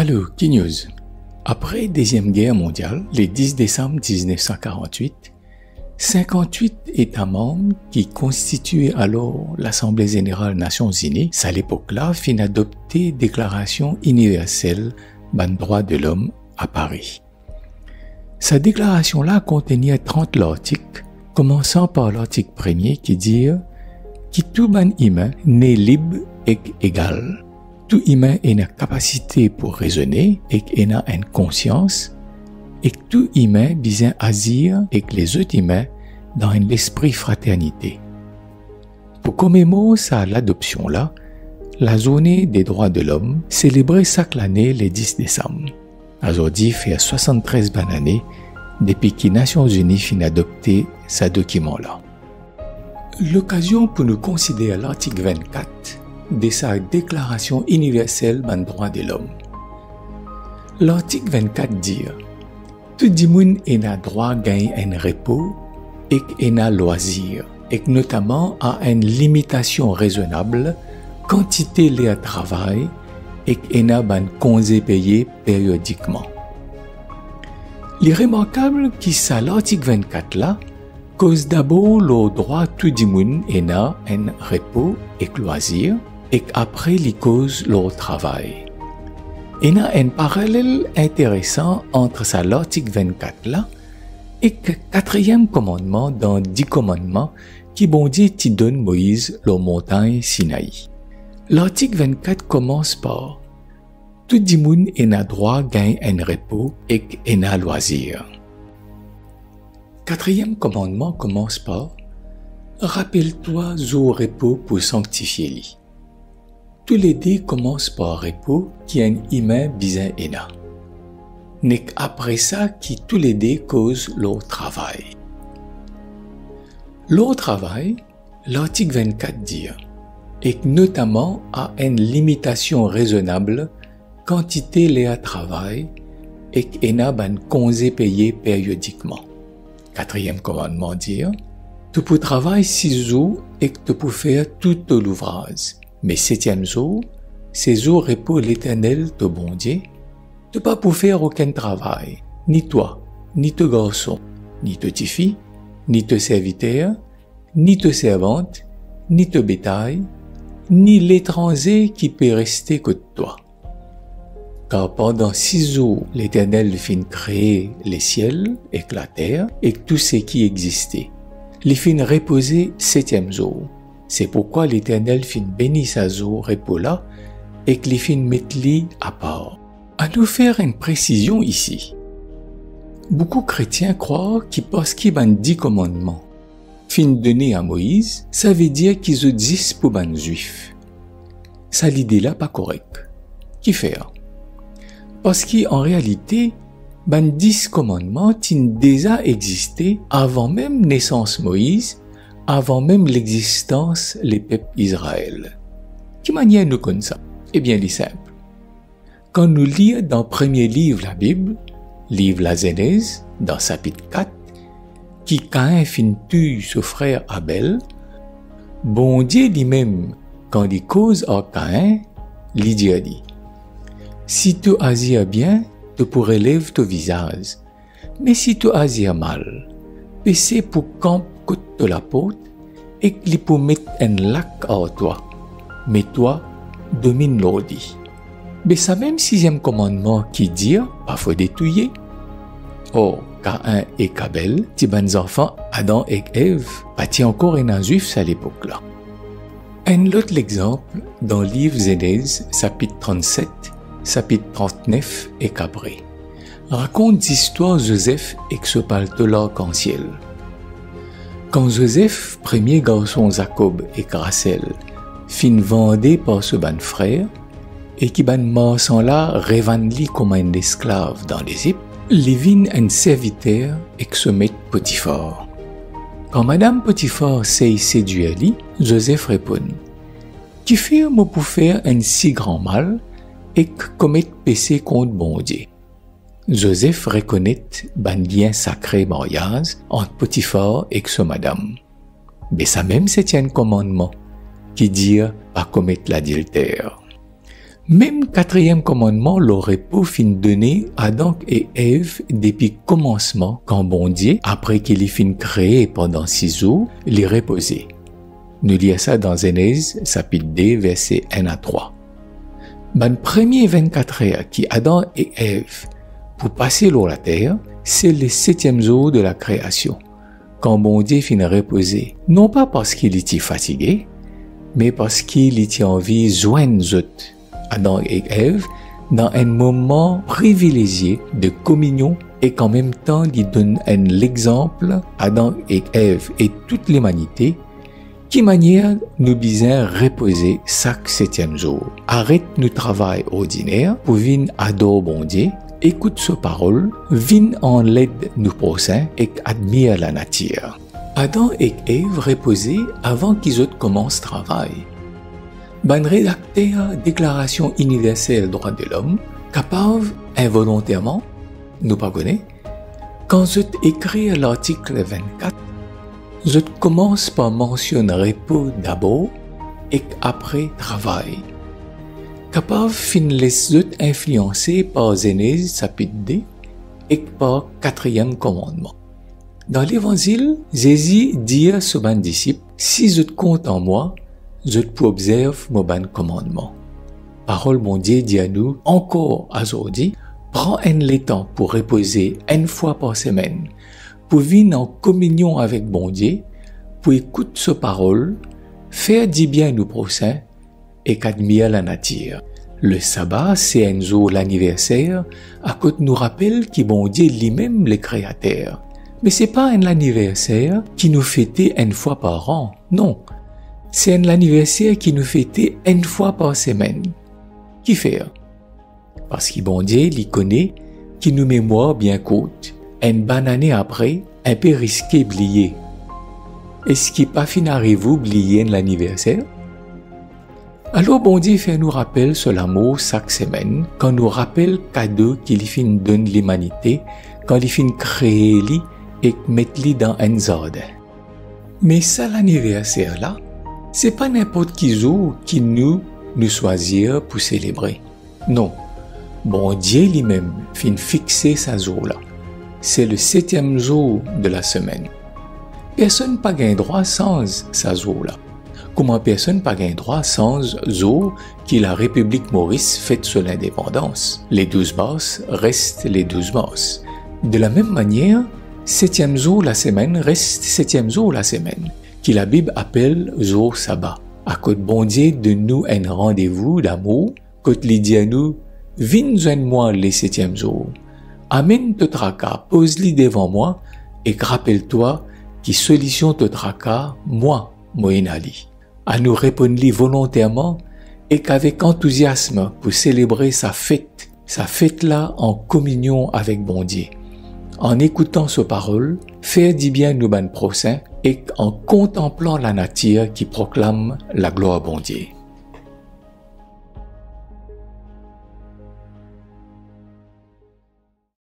Alors, Key News. Après Deuxième Guerre mondiale, le 10 décembre 1948, 58 États membres qui constituaient alors l'Assemblée générale des Nations Unies, à l'époque-là, fin adopter Déclaration universelle des droits de l'homme à Paris. Cette déclaration-là contenait 30 articles, commençant par l'article 1er qui dit que tout humain n'est libre et égal. Tout humain a une capacité pour raisonner et a une conscience, et tout humain besoin agir avec les autres humains dans l'esprit fraternité. Pour commémorer l'adoption-là, la journée des droits de l'homme célébrée chaque année le 10 décembre. Aujourd'hui, fait 73 bonnes années depuis que les Nations Unies fin adopté ce document-là. L'occasion pour nous considérer l'article 24 de sa Déclaration universelle des droits de l'homme. L'article 24 dit tout le monde a droit à gagner un repos et un loisir, et notamment à une limitation raisonnable quantité de travail et un congé payé périodiquement. Il est remarquable que ça l'article 24 là cause d'abord le droit tout le monde a un repos et loisir, et après il cause le travail. Il y a un parallèle intéressant entre l'article 24 là et le 4e commandement dans 10 commandements qui bon Dieu t'y donne Moïse la montagne Sinaï. L'article 24 commence par tout le monde a droit à gagner un repos et un loisir. 4e commandement commence par rappelle-toi au repos pour sanctifier-le. Tous les deux commencent par repos qui est un humain besoin ena. N'est qu'après ça qui tous les deux causent le travail. Le travail, l'article 24 dit, et notamment à une limitation raisonnable quantité de travail et ena ban congé payé périodiquement. 4e commandement dit, tu peux travailler 6 jours et tu peux faire tout l'ouvrage. Mais 7e jour, c'est jour repos l'Éternel, ton bon Dieu, tu pas pour faire aucun travail, ni toi, ni ton garçon, ni ton petite fille, ni ton serviteur, ni ton servante, ni ton bétail, ni l'étranger qui peut rester que toi. Car pendant 6 jours, l'Éternel fit créer les ciels et la terre et tout ce qui existait. Il fit reposer 7e jour. C'est pourquoi l'Éternel fit bénir sa jour repos-là et qu'il fit mettre-li à part. À nous faire une précision ici. Beaucoup de chrétiens croient que parce qu'ils ont 10 commandements fin donné à Moïse, ça veut dire qu'ils existent pour les juifs. Ça l'idée-là pas correct. Qui faire? Parce qu'en réalité, les 10 commandements ont déjà existé avant même naissance Moïse, avant même l'existence des peuples Israël. Quelle manière nous connaissons ça? Eh bien, c'est simple. Quand nous lisons dans le premier livre de la Bible, livre la Genèse, dans chapitre 4, qui Caïn fin tue son frère Abel, bon Dieu lui-même, quand il cause à Caïn, il dit, si tu agis bien, tu pourrais lever ton visage, mais si tu agis mal, péché pour camp côte de la porte et qu'il peut mettre un lac à toi. Mais toi, domine l'ordi. Mais ça même 6e commandement qui dit, pas faut détruire. Oh, Caïn et Abel, tes bons enfants, Adam et Ève, bâtis encore un juif à l'époque-là. Un autre exemple, dans le livre Genèse, chapitre 37, chapitre 39 et Cabré, raconte l'histoire de Joseph et que se parle de l'arc-en-ciel. Quand Joseph, premier garçon Jacob et Rachel, fin vendé par ce ban frère, et qui ban marchand là revendit comme un esclave dans l'Égypte, Lévin un serviteur et que se met Potiphar. Quand Madame Potiphar s'est séduit à lui, Joseph répond, qui fait moi pour faire un si grand mal et que commettre péché contre bon Dieu. Joseph reconnaît ban lien sacré mariage entre Potiphar et ce madame. Mais ça même 7e commandement qui dit pas commettre l'adultère. Même quatrième commandement l'aurait pas fin donné à Adam et Ève depuis commencement quand bon Dieu, après qu'il ait fin créé pendant 6 jours, les reposait. Nous lisons ça dans Genèse, chapitre 2, versets 1 à 3. Ben premier 24 heures qui Adam et Ève pour passer l'eau la terre, c'est le 7e jour de la création. Quand bon Dieu fin reposer, non pas parce qu'il était fatigué, mais parce qu'il était envie de joindre Adam et Ève dans un moment privilégié de communion et qu'en même temps il donne l'exemple à Adam et Ève et toute l'humanité qui manière nous besoin reposer chaque 7e jour. Arrête nos travail ordinaire pour venir adorer bon Dieu, écoute sa parole, viens en l'aide nous prochains et admire la nature. Adam et Ève reposaient avant qu'ils autres commencent travail. Ben rédacteur Déclaration universelle droits de l'homme, capable involontairement, nous pas connaît, quand je écris l'article 24, je commence par mentionner repos d'abord et après travail. Capable fin les autres influencés par Genèse chapitre 2 et par 4e commandement. Dans l'évangile, Jésus dit à ses disciples, si je compte en moi, je peux observer mon commandement. Parole mon Dieu dit à nous, encore aujourd'hui, prends un temps pour reposer une fois par semaine, pour venir en communion avec bon Dieu, pour écouter sa parole, faire du bien nous prochains et qu'admire la nature. Le sabbat, c'est un jour l'anniversaire, à côté nous rappelle que bon Dieu lui-même le créateur. Mais c'est pas un anniversaire qui nous fêtait une fois par an, non. C'est un anniversaire qui nous fêtait une fois par semaine. Qui fait? Parce que bon Dieu, il connaît, qui nous mémoire bien courte. Une bonne année après, un peu risqué d'oublier. Est-ce qu'il pas fin arrive oublier l'anniversaire? Alors bon Dieu fait nous rappel sur l'amour chaque semaine, quand nous rappelle cadeau qu'il fin donne l'humanité, quand il fin créer lui et mettre lui dans un jardin. Mais ça l'anniversaire là, c'est pas n'importe qui jour qui nous choisir pour célébrer. Non. Bon Dieu lui-même fin fixer sa jour là. C'est le 7e jour de la semaine. Personne pas gain droit sans sa jour là. Comment personne pas gain droit sans jour que la République Maurice fête sur l'indépendance. Les 12 mars restent les 12 mars. De la même manière, 7e jour la semaine reste 7e jour la semaine, qui la Bible appelle jour sabbat. À côté bon Dieu de nous un rendez-vous d'amour, côté il dit à nous, viens joindre-moi les 7e jour. Amène ton tracas, pose-le devant moi et rappelle-toi qui solution ton tracas, moi, Moïnali. À nous répondre volontairement et qu'avec enthousiasme pour célébrer sa fête là en communion avec bon Dieu. En écoutant ses paroles, faire du bien nous ban prochains et en contemplant la nature qui proclame la gloire bon Dieu.